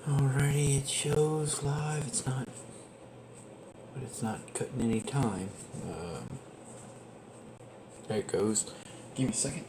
Alrighty, it shows live. But it's not cutting any time. There it goes. Give me a second.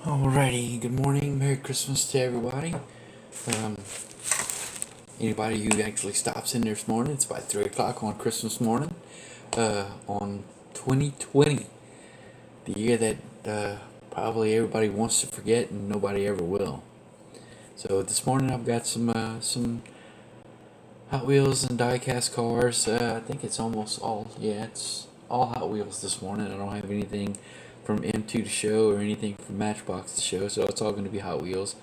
Alrighty, good morning, Merry Christmas to everybody. Um, Anybody who actually stops in this morning, it's about 3 o'clock on Christmas morning, on 2020, the year that probably everybody wants to forget and nobody ever will. So this morning I've got some Hot Wheels and die-cast cars. I think it's almost all, it's all Hot Wheels this morning. I don't have anything from M2 to show or anything from Matchbox to show, so it's all going to be Hot Wheels.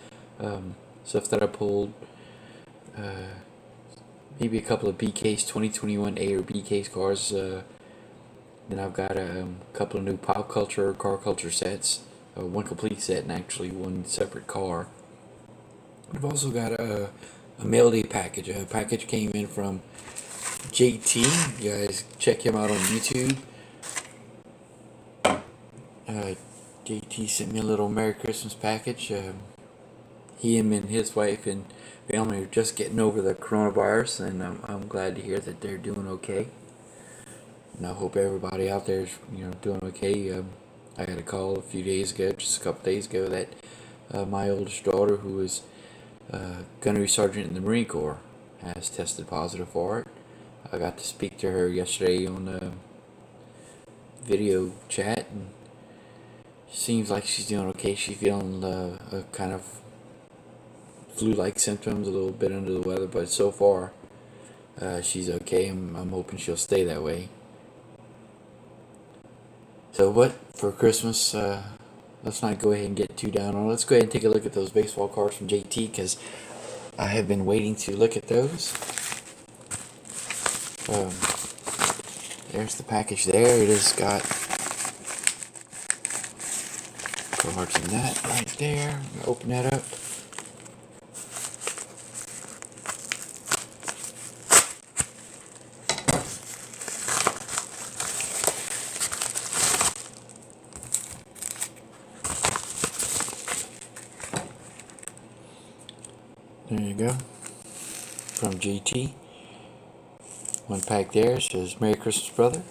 Stuff that I pulled, maybe a couple of BK's 2021 A or B case cars. Then I've got a couple of new pop culture, car culture sets, one complete set and actually one separate car. I've also got a mail day package. A package came in from JT. You guys check him out on YouTube. JT sent me a little Merry Christmas package. Him and his wife and family are just getting over the coronavirus, and I'm glad to hear that they're doing okay. And I hope everybody out there is doing okay. I got a call a few days ago, just a couple days ago, that my oldest daughter, who is gunnery sergeant in the Marine Corps, has tested positive for it. I got to speak to her yesterday on video chat, and seems like she's doing okay. She's feeling a kind of flu-like symptoms, a little bit under the weather, but so far she's okay. I'm hoping she'll stay that way. So what for Christmas? Let's not go ahead and get too down on it. Let's go ahead and take a look at those baseball cards from JT, because I have been waiting to look at those. There's the package there. It has got cards in that right there. Open that up. There you go. From JT. One pack there says Merry Christmas, brother.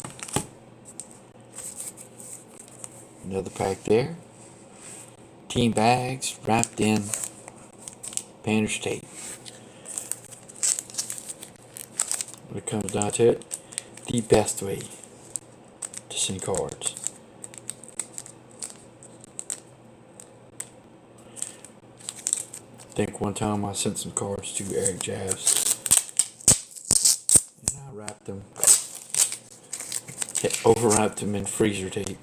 Another pack there. Team bags wrapped in painter's tape. When it comes down to it, the best way to send cards. think one time I sent some cards to Eric Jabs, and I wrapped them, overwrapped them in freezer tape.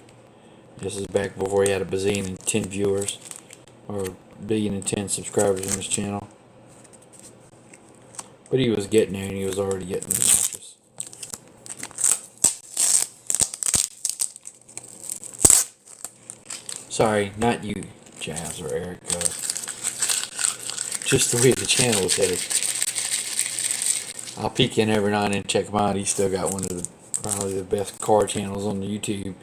This is back before he had a bazillion and 10 viewers, or billion and 10 subscribers on his channel. But he was getting there, and he was already getting the mattress. Sorry, not you, Jazz or Eric. Just the way the channel was headed. I'll peek in every now and then and check him out. He's still got one of the probably the best card channels on the YouTube.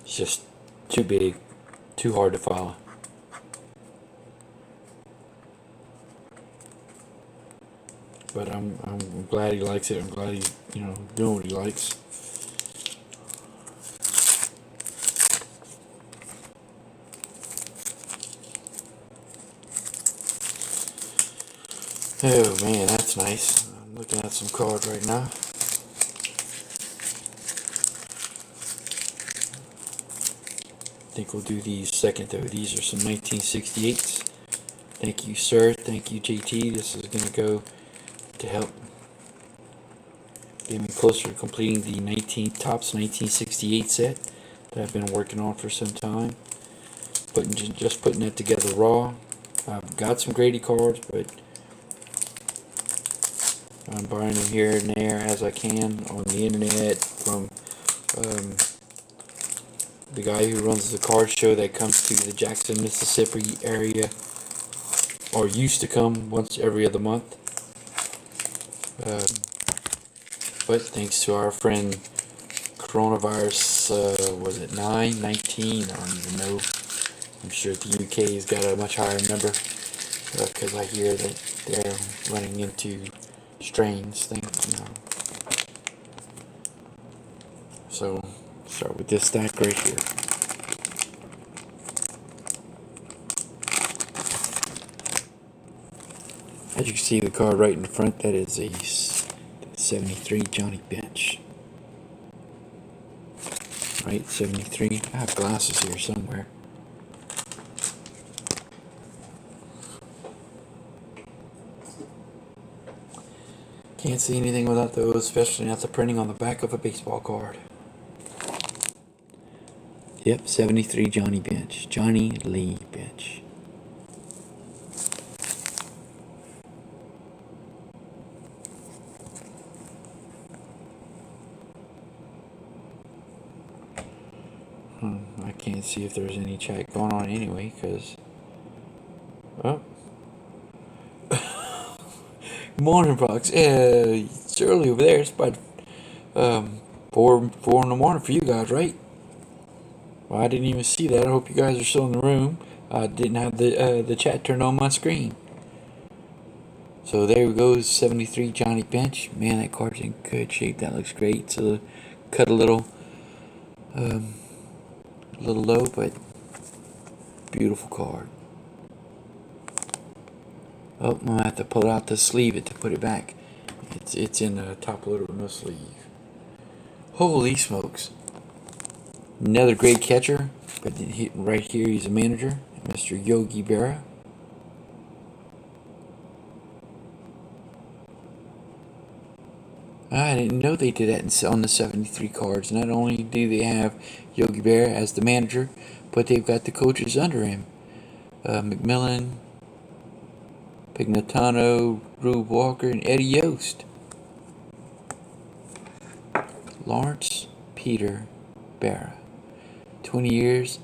It's just too big, too hard to follow. But I'm glad he likes it. I'm glad he's doing what he likes. Oh man, that's nice. I'm looking at some cards right now. I think we'll do these second though. These are some 1968s. Thank you, sir. Thank you, JT. This is going to go to help get me closer to completing the Topps 1968 set that I've been working on for some time. Just putting that together raw. I've got some Grady cards, but I'm buying them here and there as I can on the internet from the guy who runs the card show that comes to the Jackson, Mississippi area, or used to come once every other month. But thanks to our friend Coronavirus, was it 19? I don't even know. I'm sure the UK's got a much higher number, because I hear that they're running into strains, So, start with this stack right here. As you can see, the card right in the front, that is a 73 Johnny Bench. Right, 73. I have glasses here somewhere. Can't see anything without those, especially not the printing on the back of a baseball card. Yep, 73 Johnny Bench. Johnny Lee Bench. I can't see if there's any chat going on anyway, because... Oh. Morning, Fox. It's early over there. It's about 4 in the morning for you guys, right? Well, I didn't even see that. I hope you guys are still in the room. I didn't have the chat turned on my screen. So there we go, 73 Johnny Bench. Man, that card's in good shape. That looks great. So cut a little low, but beautiful card. Oh, I'm gonna have to pull out the sleeve to put it back. It's in the top loader with no sleeve. Holy smokes! Another great catcher, but right here he's a manager, Mr. Yogi Berra. I didn't know they did that on the 73 cards. Not only do they have Yogi Berra as the manager, but they've got the coaches under him. McMillan, Pignatano, Rube Walker, and Eddie Yost. Lawrence Peter Berra. 20 years,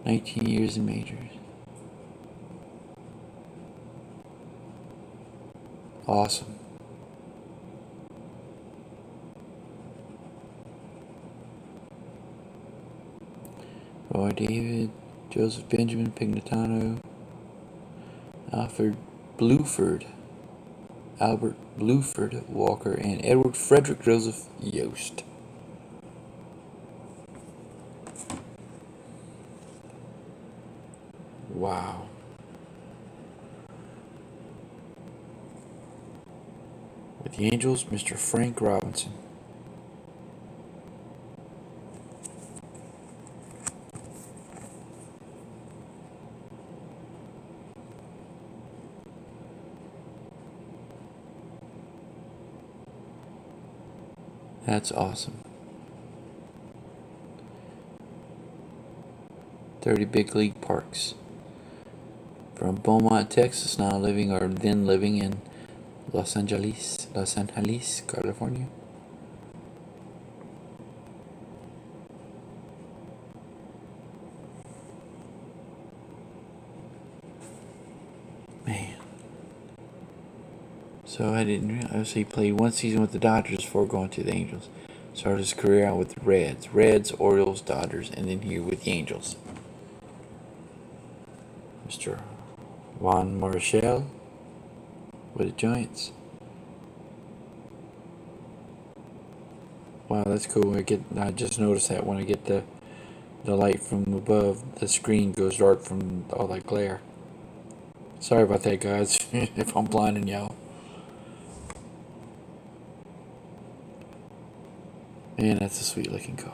19 years in majors. Awesome. Roy David, Joseph Benjamin, Pignatano, Albert Bluford, Walker, and Edward Frederick Joseph Yost. Wow. With the Angels, Mr. Frank Robinson. That's awesome. 30 big league parks. From Beaumont, Texas, now living or then living in Los Angeles, California. Man. So I didn't realize he played one season with the Dodgers before going to the Angels. Started his career out with the Reds, Orioles, Dodgers, and then here with the Angels. Mr. Juan Marshall with the Giants. Wow, that's cool. I just noticed that when I get the light from above, the screen goes dark from all that glare. Sorry about that, guys, if I'm blinding y'all. Man, that's a sweet looking car.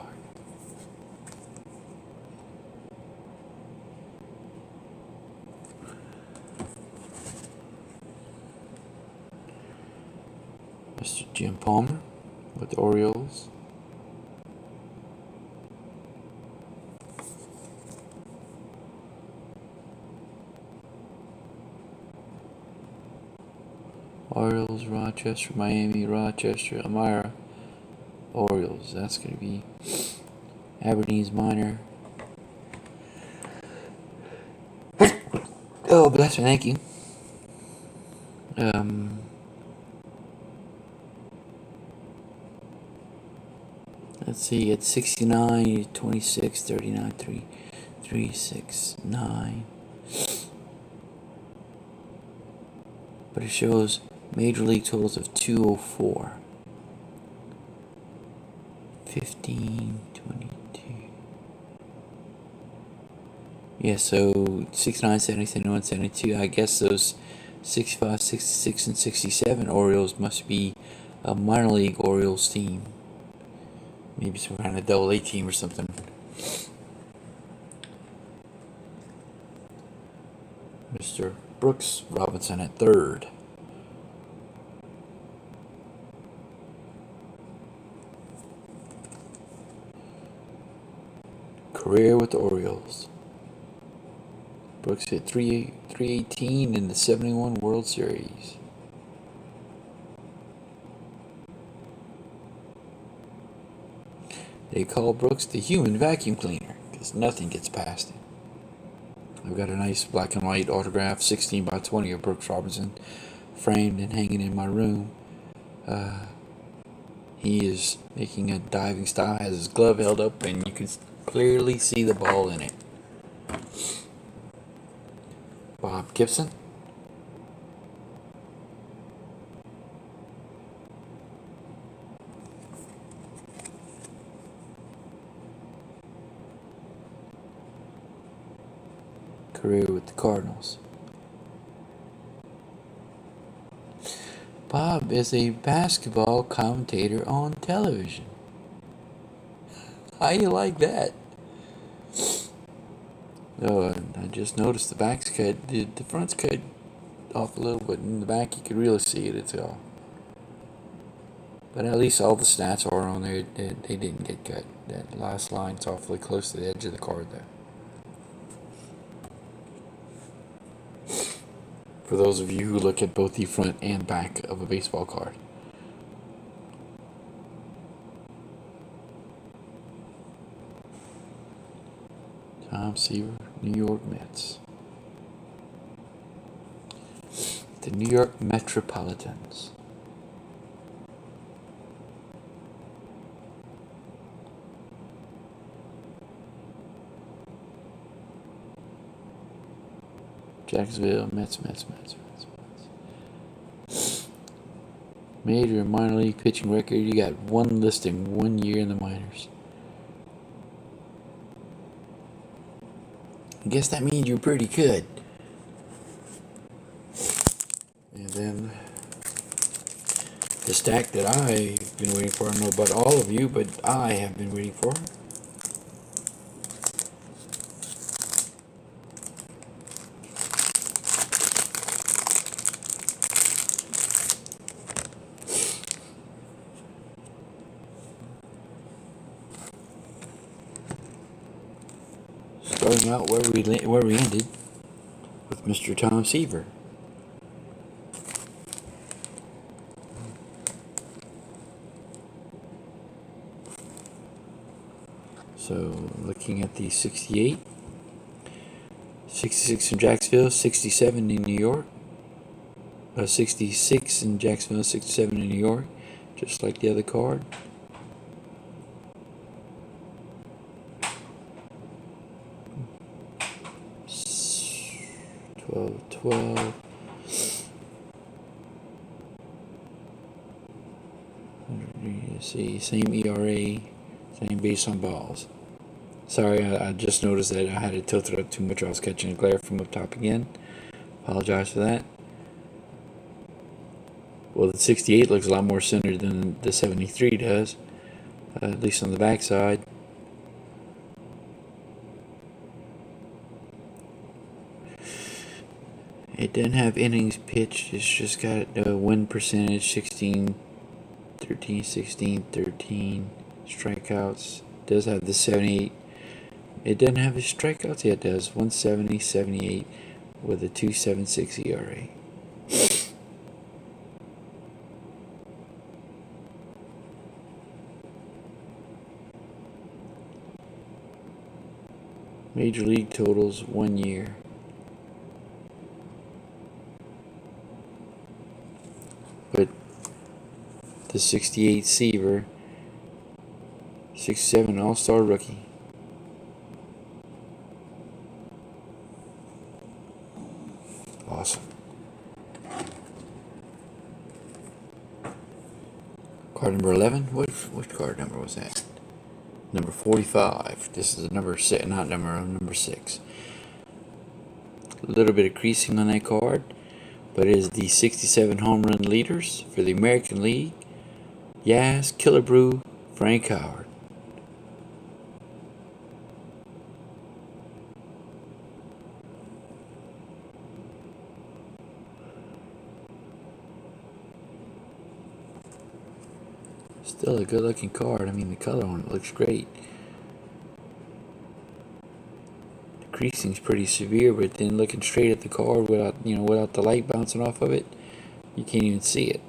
Mr. Jim Palmer with the Orioles. Orioles, Rochester, Miami, Rochester, Elmira. Orioles, that's going to be Aberdeen's minor. Oh, bless me, thank you. Let's see, it's 69, 26, 39, 3, 6, 9. But it shows major league totals of 204. 15, 22. Yeah, so 69, 70, 71, 72. I guess those 65, 66, and 67 Orioles must be a minor league Orioles team. Maybe some kind of double A team or something. Mr. Brooks Robinson at third. Career with the Orioles. Brooks hit 318 in the 71 World Series. They call Brooks the human vacuum cleaner because nothing gets past him. I've got a nice black and white autograph 16 by 20 of Brooks Robinson framed and hanging in my room. He is making a diving style, has his glove held up, and you can clearly see the ball in it. Bob Gibson. Career with the Cardinals. Bob is a basketball commentator on television. How you like that? Oh, I just noticed the back's cut. The front's cut off a little bit. In the back, you could really see it. It's all. But at least all the stats are on there. They didn't get cut. That last line's awfully close to the edge of the card there. For those of you who look at both the front and back of a baseball card. Tom Seaver, New York Mets. The New York Metropolitans. Jacksonville, Mets. Major and minor league pitching record. You got one listing, 1 year in the minors. I guess that means you're pretty good. And then the stack that I've been waiting for. I don't know about all of you, but I have been waiting for. picking out where we ended with Mr. Tom Seaver. So looking at the 68, 66 in Jacksonville, 67 in New York, 66 in Jacksonville, 67 in New York, just like the other card. $12.12. See, same ERA, same base on balls. Sorry, I just noticed that I had it tilted up too much. I was catching a glare from up top again. Apologize for that. Well, the 68 looks a lot more centered than the 73 does, at least on the backside. It doesn't have innings pitched. It's just got a win percentage, 16, 13, 16, 13. Strikeouts. It does have the 78. It doesn't have his strikeouts yet. It does 170, 78 with a 2.76 ERA. Major league totals 1 year. But the 68 Seaver, 67 All-Star rookie. Awesome. Card number 11. Which card number was that? Number 45. This is the number 6, not number 6. A little bit of creasing on that card, but it is the 67 home run leaders for the American League. Yaz, Killebrew, Frank Howard. Still a good looking card. I mean, the color on it looks great. The creasing's pretty severe, but then looking straight at the card without the light bouncing off of it, you can't even see it.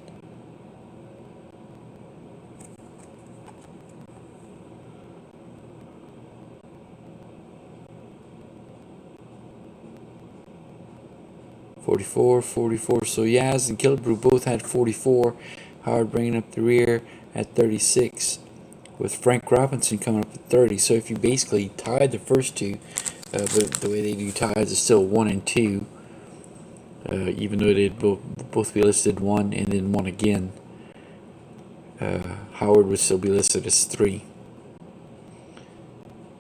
.44, 44. So Yaz and Killebrew both had 44. Howard bringing up the rear at 36, with Frank Robinson coming up at 30. So if you basically tied the first two, but the way they do ties is still 1 and 2, even though they'd both be listed 1 and then 1 again. Howard would still be listed as 3.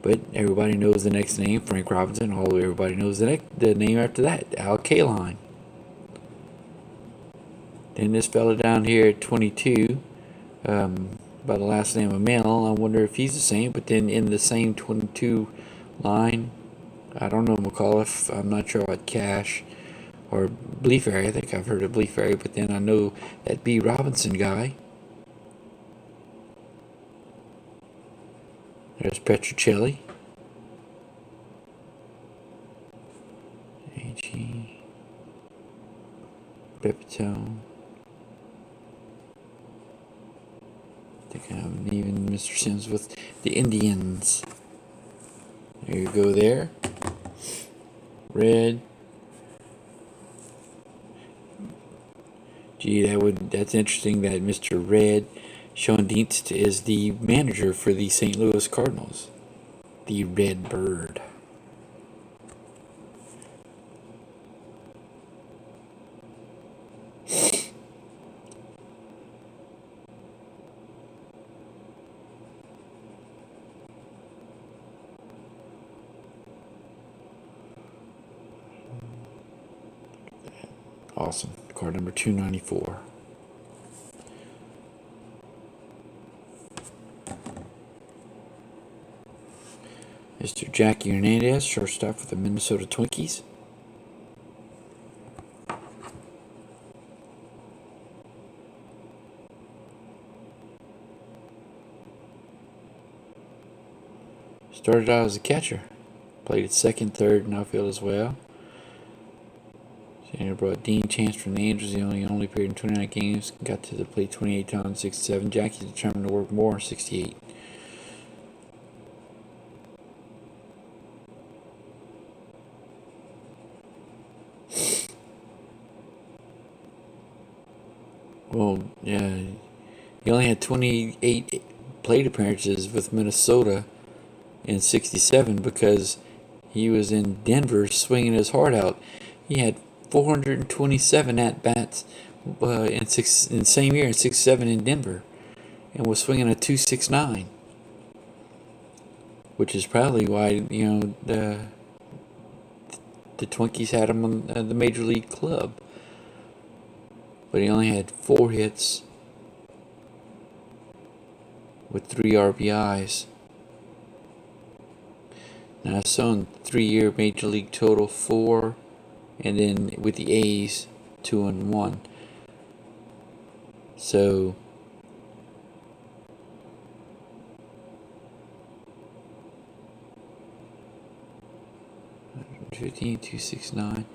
But everybody knows the next name, Frank Robinson. Everybody knows the name after that, Al Kaline. Then this fella down here at 22, by the last name of Mel. I wonder if he's the same. But then in the same 22 line, I don't know McAuliffe. I'm not sure about Cash or Bleeferry. I think I've heard of Bleeferry. But then I know that B. Robinson guy. There's Petrocelli. A.G. Pepitone. I think I have even Mr. Sims with the Indians. There you go there. Red. Gee, that's interesting that Mr. Red Schoendienst is the manager for the St. Louis Cardinals. The Red Bird. Awesome. Card number 294. Mr. Jackie Hernandez, shortstop for the Minnesota Twinkies. Started out as a catcher. Played at second, third, and outfield as well. Sanders brought Dean Chance from the Angels. He only appeared in 29 games. Got to the plate 28 times, 67. Jackie's determined to work more, 68. Well, yeah, he only had 28 plate appearances with Minnesota in 67 because he was in Denver swinging his heart out. He had 427 at bats in the same year in 67 in Denver, and was swinging a 269, which is probably why the Twinkies had him on the major league club. But he only had 4 hits with 3 RBIs. Now his own 3-year major league total 4, and then with the A's 2 and 1. So 15, 269.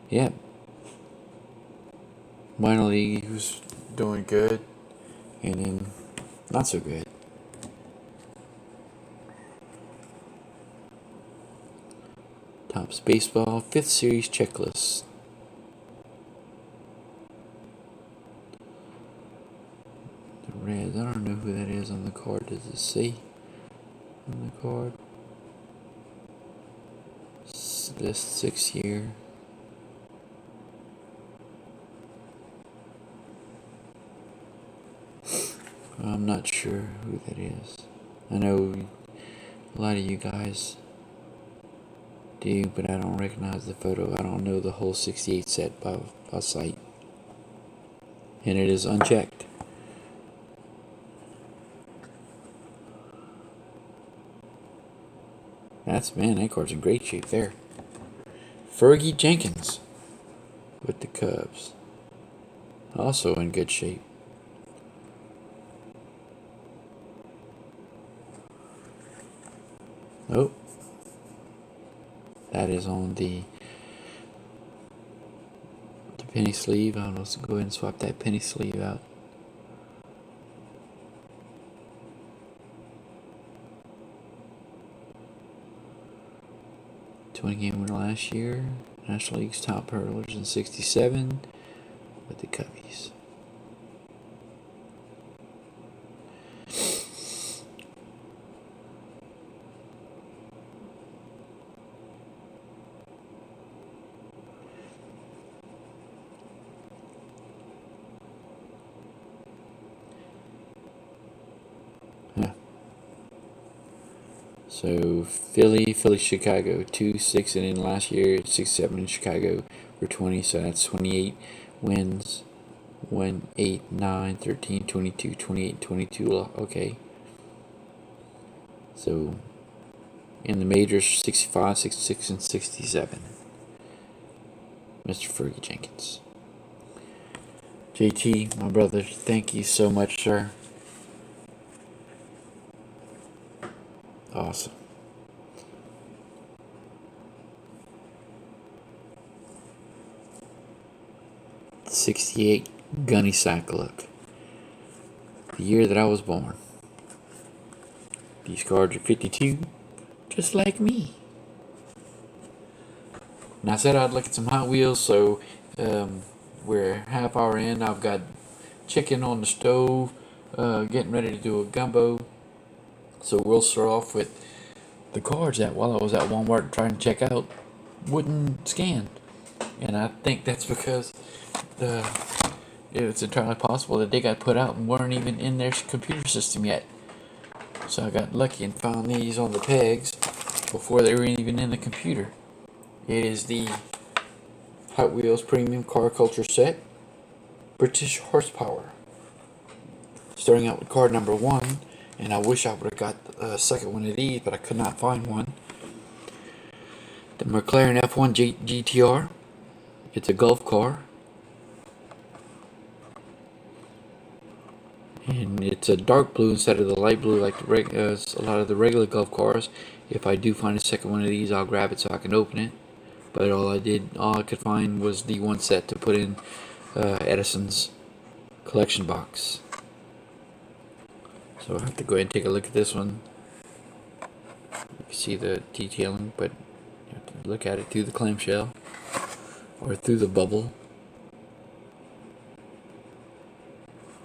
Yeah. Minor league, he was doing good, and then not so good. Topps Baseball 5th Series Checklist. The Reds, I don't know who that is on the card. Does it say on the card? This 6th year. I'm not sure who that is. I know a lot of you guys do, but I don't recognize the photo. I don't know the whole 68 set by sight. And it is unchecked. That card's in great shape there. Fergie Jenkins with the Cubs. Also in good shape. Oh, that is on the penny sleeve. I'll just go ahead and swap that penny sleeve out. Game winner last year. National League's top hurlers in 67 with the Cubbies. So Philly, Chicago, 2-6 and in last year, 6-7 in Chicago for 20. So that's 28 wins, 1, 8, 9, 13, 22, 28, 22. Okay. So in the majors, 65, 66, and 67. Mr. Fergie Jenkins. JT, my brother, thank you so much, sir. Awesome. '68 Gunny Sack look. The year that I was born. These cards are 52, just like me. And I said I'd look at some Hot Wheels, so we're half hour in. I've got chicken on the stove, getting ready to do a gumbo. So we'll start off with the cards that while I was at Walmart trying to check out wouldn't scan. And I think that's because it's entirely possible that they got put out and weren't even in their computer system yet. So I got lucky and found these on the pegs before they were even in the computer. It is the Hot Wheels Premium Car Culture Set, British Horsepower. Starting out with card number 1. And I wish I would have got a second one of these, but I could not find one. The McLaren F1 GTR. It's a Gulf car. And it's a dark blue instead of the light blue like a lot of the regular Gulf cars. If I do find a second one of these, I'll grab it so I can open it. But all I could find was the one set to put in Edison's collection box. So I'll have to go ahead and take a look at this one. You can see the detailing, but you have to look at it through the clamshell or through the bubble.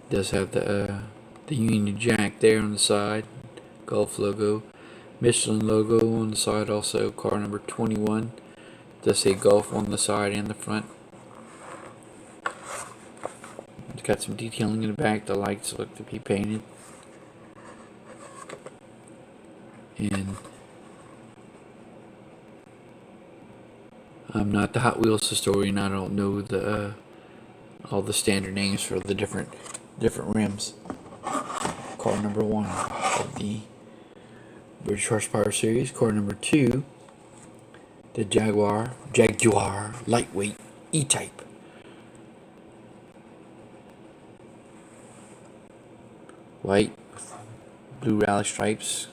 It does have the Union Jack there on the side, Gulf logo, Michelin logo on the side, also car number 21. It does say Gulf on the side and the front. It's got some detailing in the back. The lights look to be painted. And I'm not the Hot Wheels historian. I don't know the all the standard names for the different rims. Car number 1 of the British Horsepower series. Car number 2, the Jaguar lightweight E-Type. White with blue rally stripes.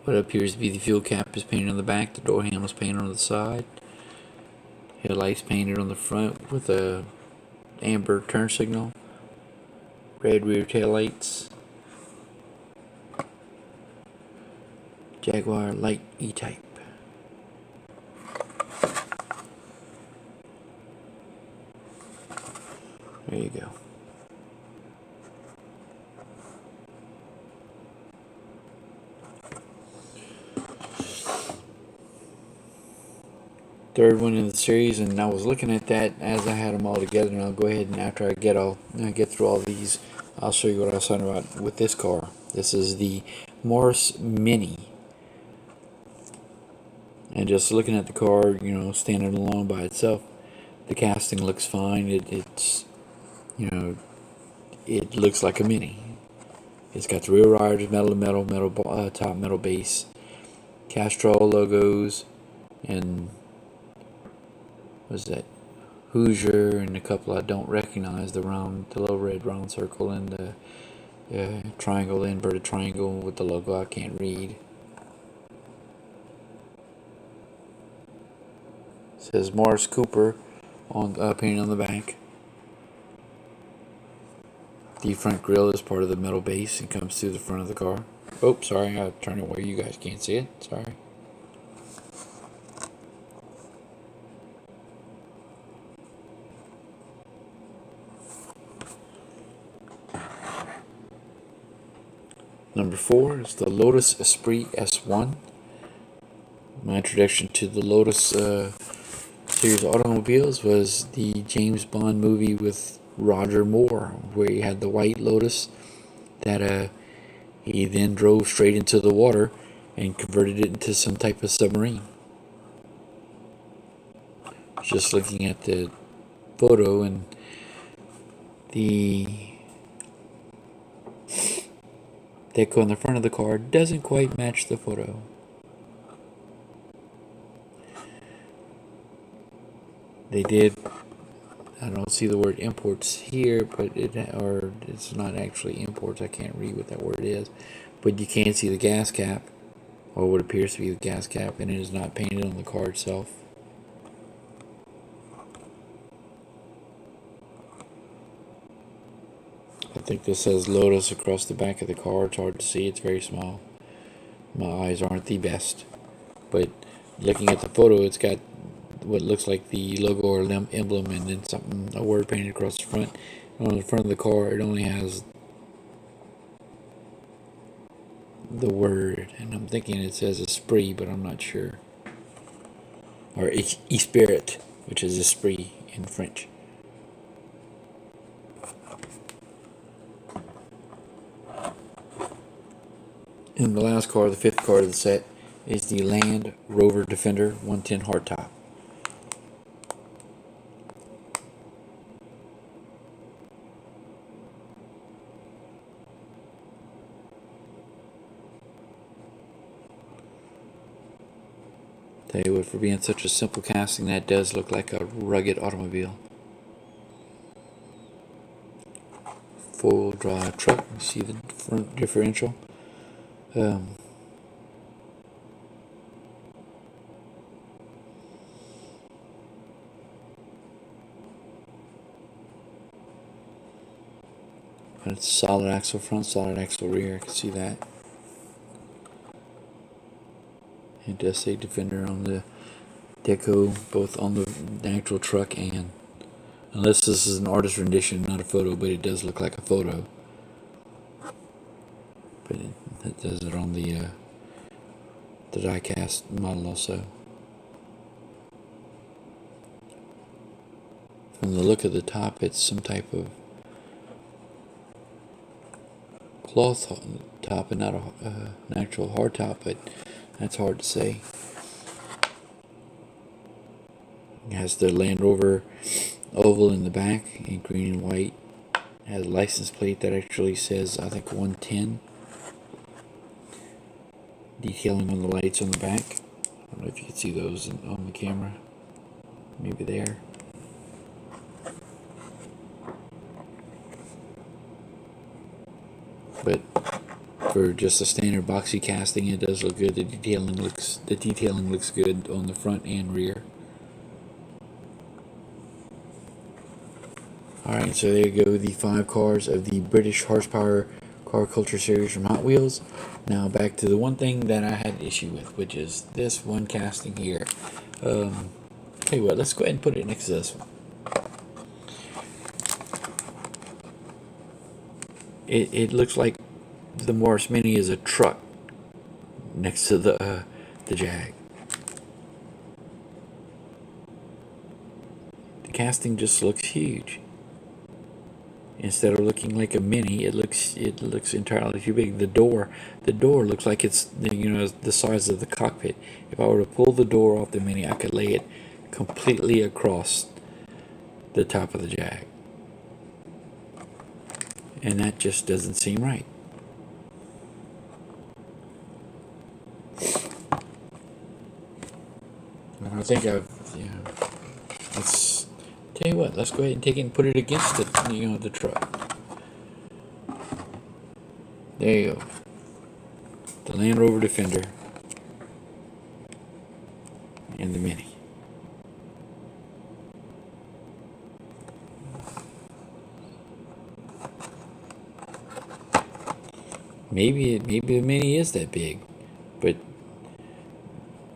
What appears to be the fuel cap is painted on the back. The door handle is painted on the side. Headlights painted on the front with a amber turn signal. Red rear tail lights. Jaguar light E-Type. There you go. Third one in the series, and I was looking at that as I had them all together, and I'll go ahead and after I get through all these, I'll show you what I was talking about with this car. This is the Morris Mini, and just looking at the car, you know, standing alone by itself, the casting looks fine. It's you know, it looks like a Mini. It's got the rear riders, metal to metal, top metal base, Castrol logos, and was that Hoosier, and a couple I don't recognize, the little red round circle, and the triangle, inverted triangle with the logo I can't read. It says Morris Cooper on painted on the back. The front grille is part of the metal base and comes through the front of the car. Oh, sorry, I turned it where you guys can't see it. Sorry. Number 4 is the Lotus Esprit S1. My introduction to the Lotus series of automobiles was the James Bond movie with Roger Moore, where he had the white Lotus that he then drove straight into the water and converted it into some type of submarine. Just looking at the photo, and the deco on the front of the car doesn't quite match the photo. They did, I don't see the word imports here, but it's not actually imports. I can't read what that word is, but you can see the gas cap, or what appears to be the gas cap, and it is not painted on the car itself. I think this says Lotus across the back of the car. It's hard to see, it's very small. My eyes aren't the best, but looking at the photo, it's got what looks like the logo or emblem, and then a word painted across the front. And on the front of the car, it only has the word, and I'm thinking it says Esprit, but I'm not sure. Or Esprit, which is Esprit in French. And the last car, the 5th car of the set, is the Land Rover Defender 110 hardtop. Tell you what, for being such a simple casting, that does look like a rugged automobile. Full drive truck. You see the front differential. Um, but it's solid axle front, solid axle rear. I can see that. It does say Defender on the deco, both on the actual truck and, unless this is an artist rendition, not a photo, but it does look like a photo. But it does it on the die-cast model also. From the look of the top, it's some type of cloth top and not an actual hard top, but that's hard to say. It has the Land Rover oval in the back in green and white. It has a license plate that actually says, I think, 110. Detailing on the lights on the back. I don't know if you can see those on the camera. Maybe there. But for just a standard boxy casting, it does look good. The detailing looks good on the front and rear. Alright, so there you go, the 5 cars of the British Horsepower Car Culture Series from Hot Wheels. Now back to the one thing that I had issue with, which is this one casting here. Tell you what, let's go ahead and put it next to this one. It looks like the Morris Mini is a truck next to the Jag. The casting just looks huge. Instead of looking like a Mini, it looks entirely too big. The door looks like it's, you know, the size of the cockpit. If I were to pull the door off the Mini, I could lay it completely across the top of the Jag. And that just doesn't seem right. I think let's tell you what, let's go ahead and take it and put it against the truck. There you go. The Land Rover Defender and the Mini. Maybe the Mini is that big, but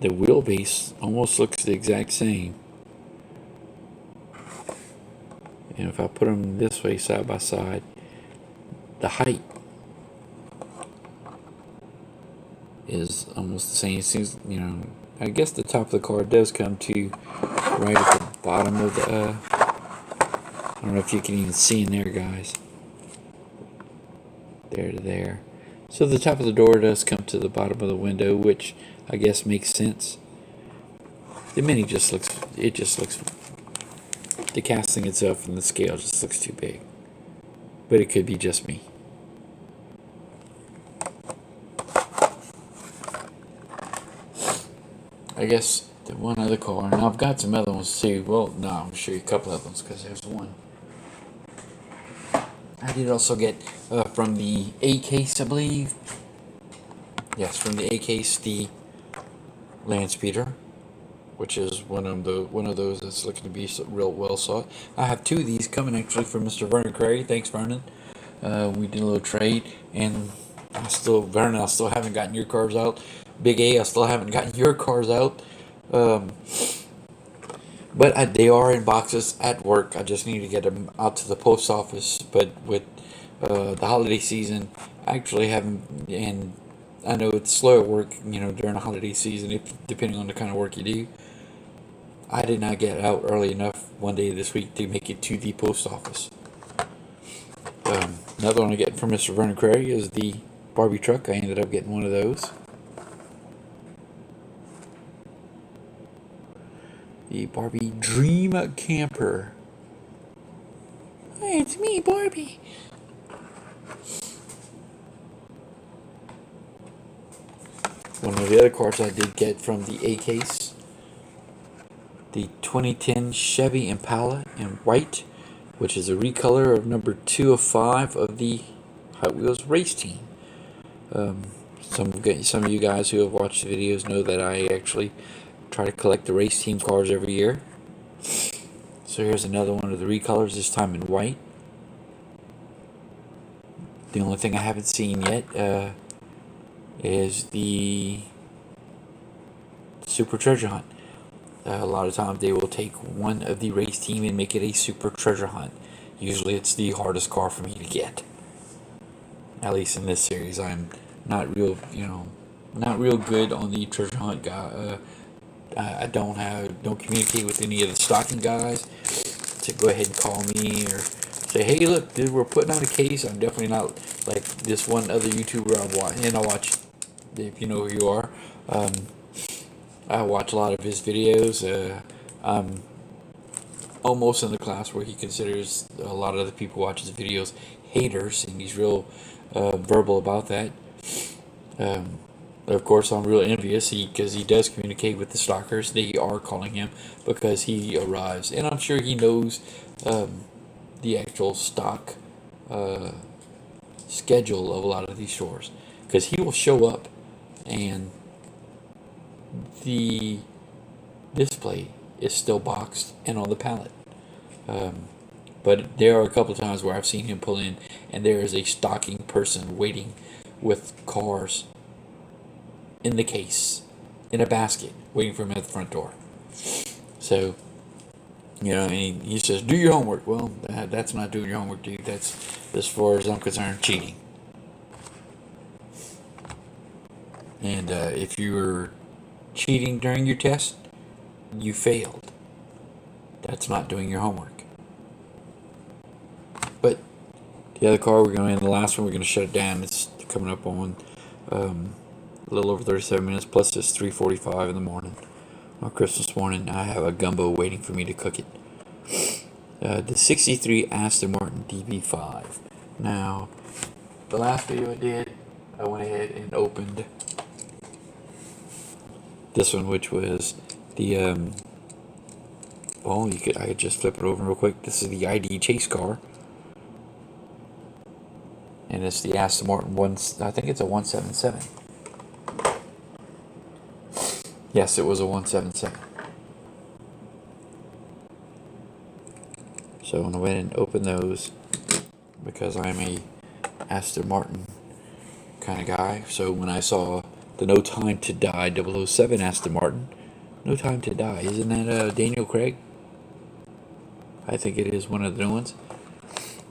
the wheelbase almost looks the exact same. And if I put them this way side by side, the height is almost the same. It seems, you know, I guess the top of the car does come to right at the bottom of the, I don't know if you can even see in there, guys. There to there. So the top of the door does come to the bottom of the window, which I guess makes sense. The Mini just looks, the casting itself and the scale just looks too big. But it could be just me. I guess the one other car, and I've got some other ones too. Well, no, I'm sure a couple of them because there's one. I did also get from the A case, I believe. Yes, from the A case, the Land Speeder, which is one of those that's looking to be real well sought. I have 2 of these coming actually from Mr. Vernon Crary. Thanks, Vernon. We did a little trade, and Vernon, I still haven't gotten your cars out. Big A, I still haven't gotten your cars out. But they are in boxes at work. I just need to get them out to the post office. But with the holiday season, I actually haven't, and I know it's slow at work, you know, during the holiday season, depending on the kind of work you do. I did not get out early enough one day this week to make it to the post office. Another one I get from Mr. Vernon Crary is the Barbie truck. I ended up getting one of those. The Barbie Dream Camper. Hey, it's me, Barbie. One of the other cars I did get from the A case, the 2010 Chevy Impala in white, which is a recolor of number 2 of 5 of the Hot Wheels race team. Some of you guys who have watched the videos know that I actually try to collect the race team cars every year. So here's another one of the recolors, this time in white. The only thing I haven't seen yet is the Super Treasure Hunt. A lot of times they will take one of the race team and make it a Super Treasure Hunt. Usually it's the hardest car for me to get. At least in this series, I'm not real good on the treasure hunt guy. I don't communicate with any of the stocking guys to go ahead and call me or say, hey, look, dude, we're putting out a case. I'm definitely not like this one other YouTuber I watch, and I watch, if you know who you are. I watch a lot of his videos. I'm almost in the class where he considers a lot of the people who watch his videos haters, and he's real verbal about that. Of course, I'm real envious because he does communicate with the stockers. They are calling him because he arrives, and I'm sure he knows the actual stock schedule of a lot of these stores, because he will show up and the display is still boxed and on the pallet. But there are a couple of times where I've seen him pull in and there is a stocking person waiting with cars in the case, in a basket, waiting for him at the front door. So, and he says, do your homework. Well, that's not doing your homework, dude. That's, as far as I'm concerned, cheating. And if you were cheating during your test, you failed. That's not doing your homework. But the other car, we're going to, the last one, we're going to shut it down. It's coming up on a little over 37 minutes, plus it's 3:45 in the morning. On Christmas morning, I have a gumbo waiting for me to cook it. The 63 Aston Martin DB5. Now, the last video I did, I went ahead and opened this one, which was the I could just flip it over real quick. This is the ID chase car, and it's the Aston Martin I think it's a 177. Yes, it was a 177. So I'm gonna go ahead and open those because I'm a Aston Martin kind of guy. So when I saw the No Time to Die 007 Aston Martin, No Time to Die, isn't that Daniel Craig? I think it is one of the new ones.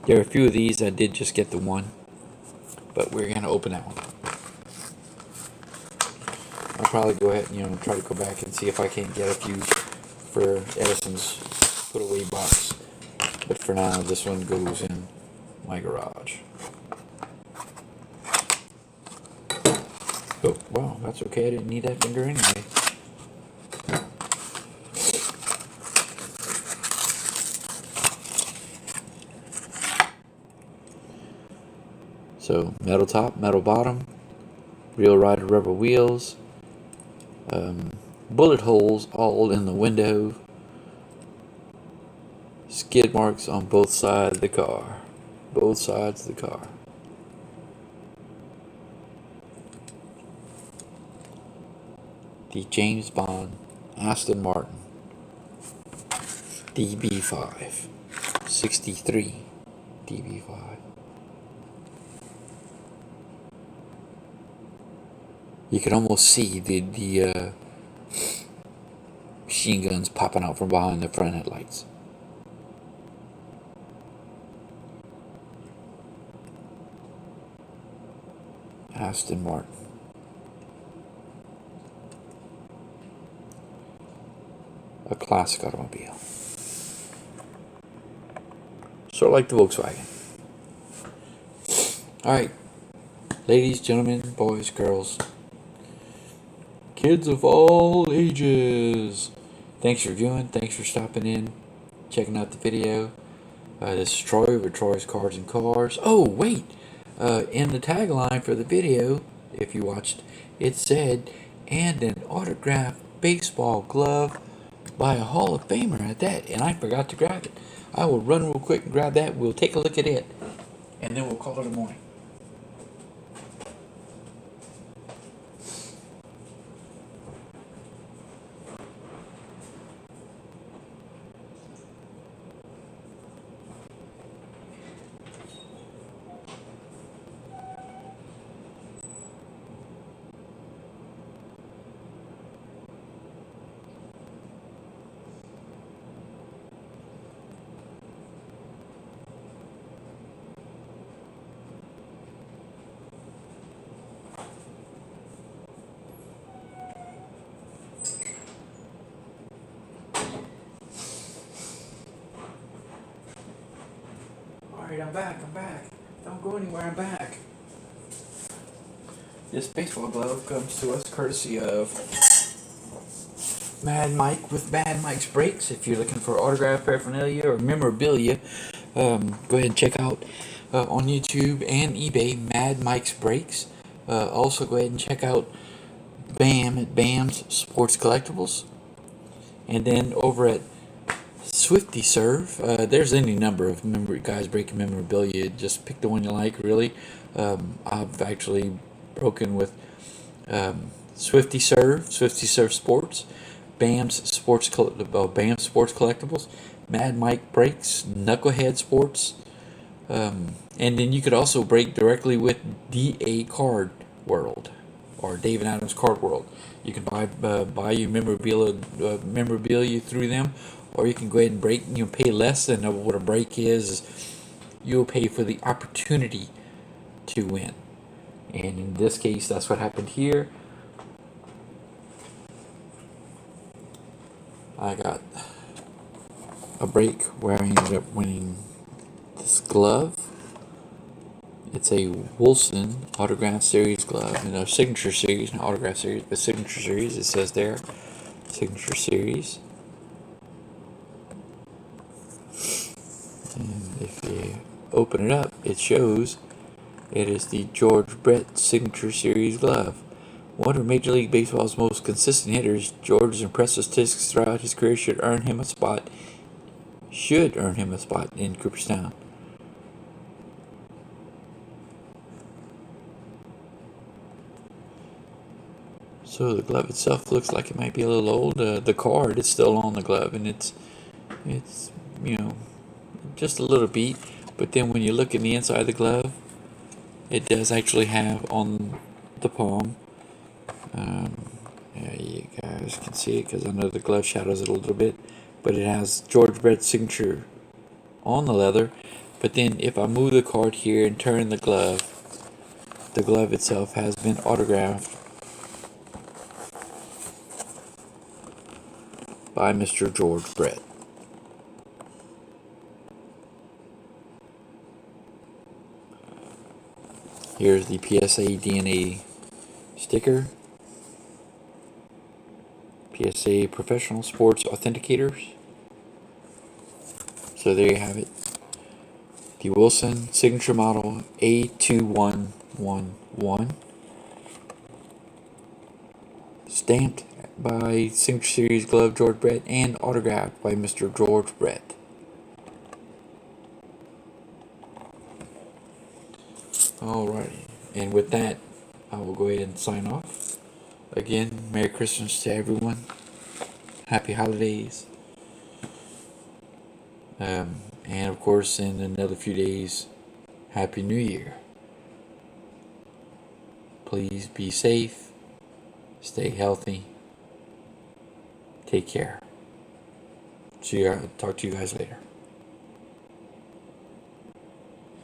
There are a few of these. I did just get the one, but we're gonna open that one. I'll probably go ahead and try to go back and see if I can't get a few for Edison's put away box. But for now, this one goes in my garage. Oh, wow, that's okay. I didn't need that finger anyway. So, metal top, metal bottom, Real Rider rubber wheels, bullet holes all in the window, skid marks on both sides of the car. Both sides of the car. The James Bond Aston Martin DB5 63 DB5. You can almost see the machine guns popping out from behind the front headlights. Aston Martin. A classic automobile. Sort of like the Volkswagen. Alright, ladies, gentlemen, boys, girls, kids of all ages, thanks for viewing, thanks for stopping in, checking out the video. This is Troy with Troy's Cards and Cars. Oh, wait, in the tagline for the video, if you watched, it said, and an autographed baseball glove by a Hall of Famer at that, and I forgot to grab it. I will run real quick and grab that. We'll take a look at it, and then we'll call it a morning. Alright, I'm back. Don't go anywhere, I'm back. This baseball glove comes to us courtesy of Mad Mike with Mad Mike's Breaks. If you're looking for autograph paraphernalia or memorabilia, go ahead and check out on YouTube and eBay Mad Mike's Breaks. Also, go ahead and check out Bam at Bam's Sports Collectibles. And then over at Swifty Serve, there's any number of guys breaking memorabilia. Just pick the one you like, really. I've actually broken with Swifty Serve Sports, Bam's Sports Collectibles, Mad Mike Breaks, Knucklehead Sports, and then you could also break directly with DA Card World or David Adams Card World. You can buy your memorabilia through them, or you can go ahead and break. You pay less than what a break is. You'll pay for the opportunity to win, and in this case, that's what happened here. I got a break where I ended up winning this glove. It's a Wilson Autograph Series glove, and a Signature Series, not Autograph Series, but Signature Series. It says there, Signature Series. And if you open it up, it shows it is the George Brett Signature Series glove. One of Major League Baseball's most consistent hitters, George's impressive statistics throughout his career should earn him a spot in Cooperstown. So the glove itself looks like it might be a little old. The card is still on the glove, and it's just a little beat. But then when you look in the inside of the glove, it does actually have on the palm. Yeah, you guys can see it because I know the glove shadows it a little bit, but it has George Brett's signature on the leather. But then if I move the card here and turn the glove itself has been autographed by Mr. George Brett. Here's the PSA DNA sticker. PSA Professional Sports Authenticators. So there you have it. The Wilson Signature Model A2111. Stamped by Signature Series Glove George Brett and autographed by Mr. George Brett. Alrighty. And with that, I will go ahead and sign off. Again, Merry Christmas to everyone. Happy holidays. And of course, in another few days, Happy New Year. Please be safe. Stay healthy. Take care. Talk to you guys later.